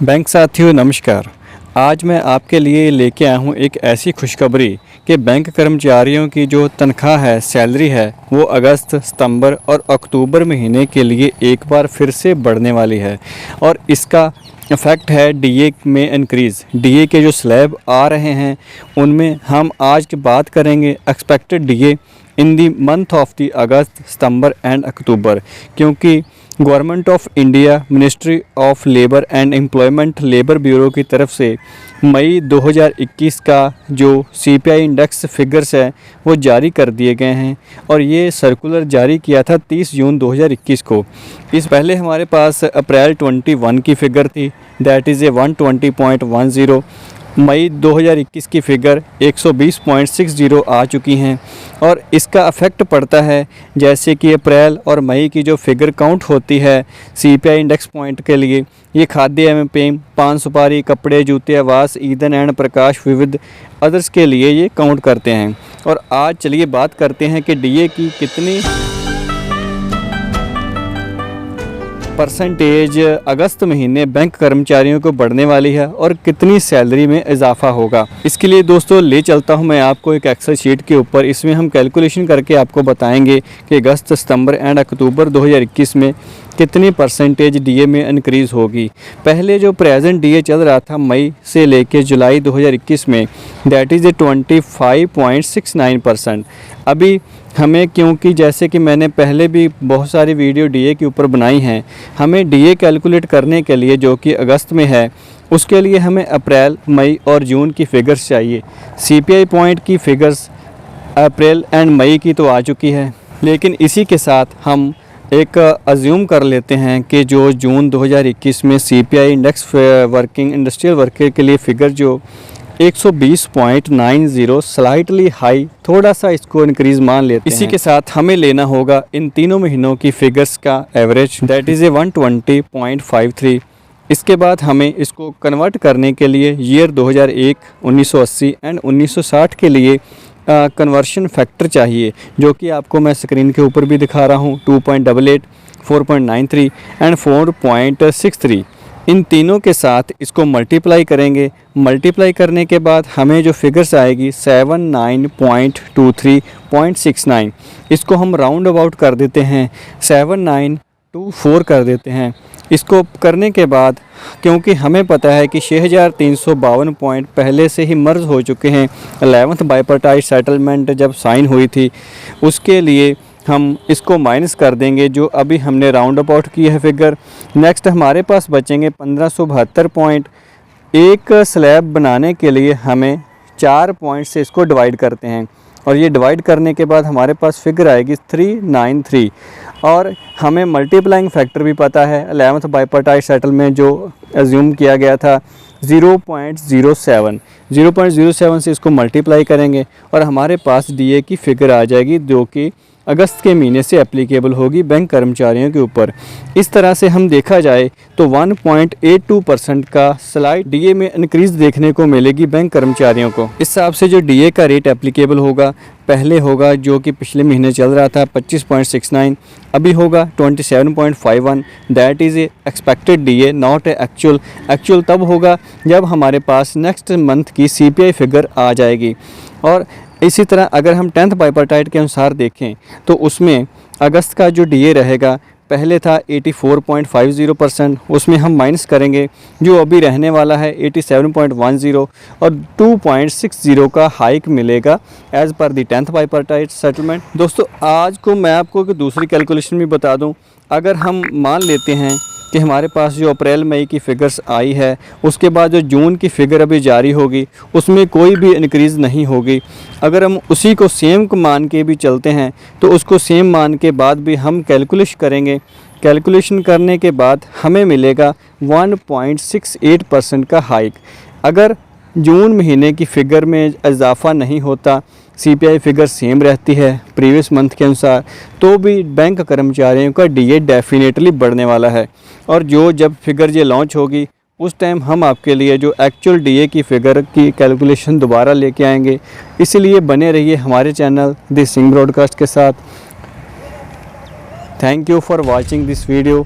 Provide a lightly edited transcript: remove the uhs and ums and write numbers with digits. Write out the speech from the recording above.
Bank साथियों नमस्कार। आज मैं आपके लिए लेके आया हूँ एक ऐसी खुशखबरी कि बैंक कर्मचारियों की जो तनख्वाह है, सैलरी है, वो अगस्त, सितंबर और अक्टूबर महीने के लिए एक बार फिर से बढ़ने वाली है। और इसका इफ़ेक्ट है डीए में इंक्रीज़। डीए के जो स्लैब आ रहे हैं उनमें हम आज की बात करेंगे expected DA in the month of the August, September and October, क्योंकि government of India, ministry of labour and employment labour bureau की तरफ से मई 2021 का जो सीपीआई इंडेक्स फिगर्स है वो जारी कर दिए गए हैं। और ये सर्कुलर जारी किया था 30 जून 2021 को। इस पहले हमारे पास अप्रैल 21 की फ़िगर थी, दैट इज़ ए 120.10। मई 2021 की फ़िगर 120.60 आ चुकी हैं। और इसका इफ़ेक्ट पड़ता है जैसे कि अप्रैल और मई की जो फ़िगर काउंट होती है सीपीआई इंडेक्स पॉइंट के लिए, ये खाद्य एवं पेय, पान सुपारी, कपड़े, जूते, आवास, ईंधन एंड प्रकाश विविध अदर्स के लिए ये काउंट करते हैं। और आज चलिए बात करते हैं कि डीए की कितनी परसेंटेज अगस्त महीने बैंक कर्मचारियों को बढ़ने वाली है और कितनी सैलरी में इजाफा होगा। इसके लिए दोस्तों ले चलता हूं मैं आपको एक एक्सेल शीट के ऊपर। इसमें हम कैलकुलेशन करके आपको बताएंगे कि अगस्त, सितंबर एंड अक्टूबर 2021 में कितनी परसेंटेज डीए में इंक्रीज़ होगी। पहले जो प्रेजेंट डीए चल रहा था मई से लेके जुलाई 2021 में, दैट इज़ 25.69%। अभी हमें, क्योंकि जैसे कि मैंने पहले भी बहुत सारी वीडियो डीए के ऊपर बनाई हैं, हमें डीए कैलकुलेट करने के लिए जो कि अगस्त में है, उसके लिए हमें अप्रैल, मई और जून की फ़िगर्स चाहिए। सीपीआई पॉइंट की फ़िगर्स अप्रैल एंड मई की तो आ चुकी है, लेकिन इसी के साथ हम एक अज्यूम कर लेते हैं कि जो जून 2021 में CPI index working industrial worker के लिए फ़िगर जो 120.90 स्लाइटली हाई, थोड़ा सा इसको इंक्रीज़ मान लेते हैं। इसी के साथ हमें लेना होगा इन तीनों महीनों की फ़िगर्स का एवरेज, दैट इज़ 120.53। इसके बाद हमें इसको कन्वर्ट करने के लिए ईयर 2001, 1980 एंड 1960 के लिए कन्वर्शन फैक्टर चाहिए, जो कि आपको मैं स्क्रीन के ऊपर भी दिखा रहा हूँ। 2.88, 4.93 एंड 4.63। इन तीनों के साथ इसको मल्टीप्लाई करेंगे। मल्टीप्लाई करने के बाद हमें जो फिगर्स आएगी 79.23.69, इसको हम राउंड अबाउट कर देते हैं, 7924 कर देते हैं। इसको करने के बाद, क्योंकि हमें पता है कि 6352 पॉइंट पहले से ही मर्ज हो चुके हैं 11th बाइपार्टाइट सेटलमेंट जब साइन हुई थी, उसके लिए हम इसको माइनस कर देंगे जो अभी हमने राउंड अबाउट की है फिगर। नेक्स्ट हमारे पास बचेंगे 1572 पॉइंट। एक स्लैब बनाने के लिए हमें 4 पॉइंट से इसको डिवाइड करते हैं और ये डिवाइड करने के बाद हमारे पास फिगर आएगी 393। और हमें मल्टीप्लाइंग फैक्टर भी पता है 11th बाइपार्टाइट सेटलमेंट जो एज्यूम किया गया था 0.07। 0.07 से इसको मल्टीप्लाई करेंगे और हमारे पास डीए की फ़िगर आ जाएगी, जो कि अगस्त के महीने से एप्लीकेबल होगी बैंक कर्मचारियों के ऊपर। इस तरह से हम देखा जाए तो 1.82% का स्लाइड डीए में इंक्रीज़ देखने को मिलेगी बैंक कर्मचारियों को। इस हिसाब से जो डीए का रेट एप्लीकेबल होगा, पहले होगा जो कि पिछले महीने चल रहा था 25.69, अभी होगा 27.51। That is a expected DA, not a actual. Actual तब होगा जब हमारे पास नेक्स्ट मंथ की सीपीआई फ़िगर आ जाएगी। और इसी तरह अगर हम 10th बाइपार्टाइट के अनुसार देखें तो उसमें अगस्त का जो डीए रहेगा, पहले था 84.50%, उसमें हम माइनस करेंगे जो अभी रहने वाला है 87.10 और 2.60 का हाइक मिलेगा एज़ पर दी 10th बाइपार्टाइट सेटलमेंट। दोस्तों आज को मैं आपको एक दूसरी कैलकुलेशन भी बता दूं। अगर हम मान लेते हैं कि हमारे पास जो अप्रैल मई की फ़िगर्स आई है, उसके बाद जो जून की फ़िगर अभी जारी होगी उसमें कोई भी इंक्रीज़ नहीं होगी। अगर हम उसी को सेम को मान के भी चलते हैं तो उसको सेम मान के बाद भी हम कैलकुलेशन करेंगे। कैलकुलेशन करने के बाद हमें मिलेगा 1.68% का हाइक। अगर जून महीने की फ़िगर में इजाफ़ा नहीं होता, सीपीआई फ़िगर सेम रहती है प्रीवियस मंथ के अनुसार, तो भी बैंक कर्मचारियों का डीए डेफिनेटली बढ़ने वाला है। और जब फिगर ये लॉन्च होगी उस टाइम हम आपके लिए जो एक्चुअल डीए की फ़िगर की कैलकुलेशन दोबारा लेके आएंगे। इसलिए बने रहिए हमारे चैनल द सिंह ब्रॉडकास्ट के साथ। Thank you for watching this video.